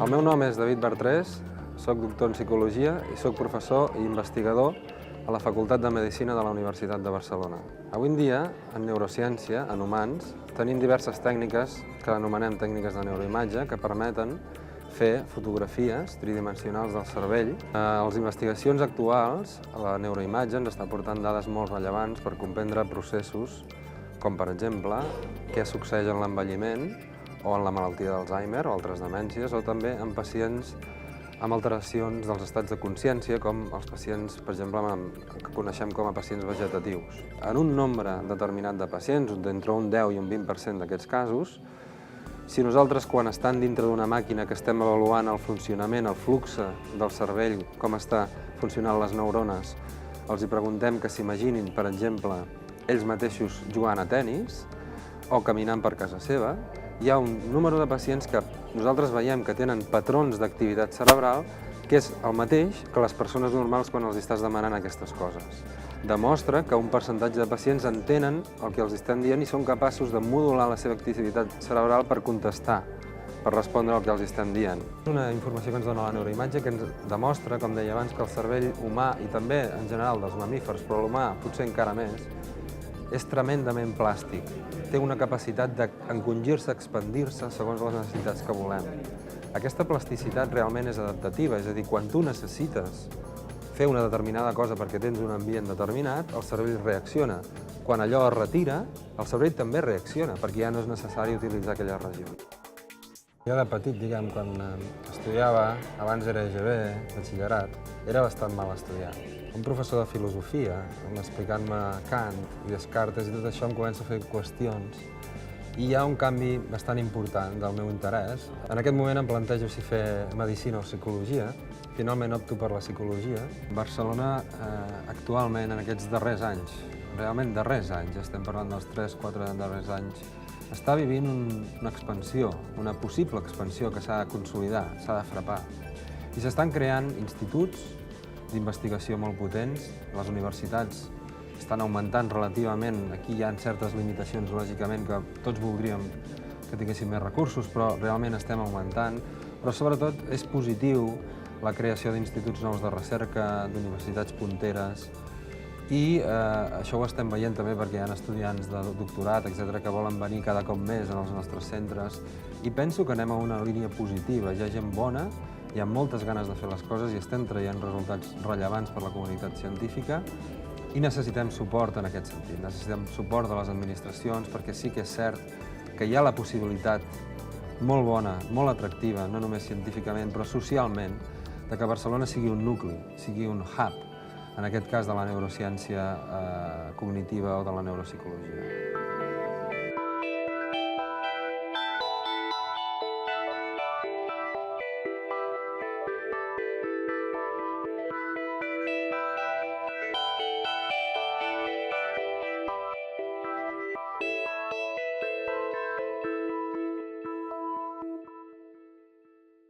El meu nom és David Bertrés, soc doctor en Psicologia i soc professor i investigador a la Facultat de Medicina de la Universitat de Barcelona. Avui en dia, en neurociència, en humans, tenim diverses tècniques que anomenem tècniques de neuroimatge que permeten fer fotografies tridimensionals del cervell. A les investigacions actuals, la neuroimatge ens està portant dades molt rellevants per comprendre processos com, per exemple, què succeeix en l'envelliment o en la malaltia d'Alzheimer o altres demències, o també en pacients amb alteracions dels estats de consciència, com els pacients, per exemple, que coneixem com a pacients vegetatius. En un nombre determinat de pacients, d'entre un 10 i un 20% d'aquests casos, si nosaltres, quan estan dintre d'una màquina que estem avaluant el funcionament, el flux del cervell, com està funcionant les neurones, els hi preguntem que s'imaginin, per exemple, ells mateixos jugant a tenis o caminant per casa seva, hi ha un número de pacients que nosaltres veiem que tenen patrons d'activitat cerebral que és el mateix que les persones normals quan els estàs demanant aquestes coses. Demostra que un percentatge de pacients entenen el que els estem dient i són capaços de modular la seva activitat cerebral per contestar, per respondre al que els estem dient. Una informació que ens dona la neuroimatge que ens demostra, com deia abans, que el cervell humà i també en general dels mamífers, però l'humà potser encara més, és tremendament plàstic. Té una capacitat d'encongir-se, expandir-se segons les necessitats que volem. Aquesta plasticitat realment és adaptativa, és a dir, quan tu necessites fer una determinada cosa perquè tens un ambient determinat, el cervell reacciona. Quan allò es retira, el cervell també reacciona, perquè ja no és necessari utilitzar aquella regió. Jo de petit, diguem, quan estudiava, abans era EGB, batxillerat, era bastant mal estudiat. Un professor de filosofia, explicant-me Kant i Descartes i tot això, em comença a fer qüestions i hi ha un canvi bastant important del meu interès. En aquest moment em plantejo si fer medicina o psicologia. Finalment opto per la psicologia. Barcelona, actualment, en aquests darrers anys, realment darrers anys, estem parlant dels 3-4 darrers anys, està vivint una expansió, una possible expansió que s'ha de consolidar, s'ha de frapar. I s'estan creant instituts d'investigació molt potents. Les universitats estan augmentant relativament. Aquí hi ha certes limitacions, lògicament, que tots voldríem que tinguéssim més recursos, però realment estem augmentant. Però sobretot és positiu la creació d'instituts nous de recerca, d'universitats punteres, i això ho estem veient també perquè hi ha estudiants de doctorat, etc., que volen venir cada cop més en els nostres centres, i penso que anem a una línia positiva. Hi ha gent bona, hi ha moltes ganes de fer les coses i estem traient resultats rellevants per la comunitat científica i necessitem suport en aquest sentit. Necessitem suport de les administracions perquè sí que és cert que hi ha la possibilitat molt bona, molt atractiva, no només científicament, però socialment, de que Barcelona sigui un nucli, sigui un hub, en aquest cas de la neurociència cognitiva o de la neuropsicologia.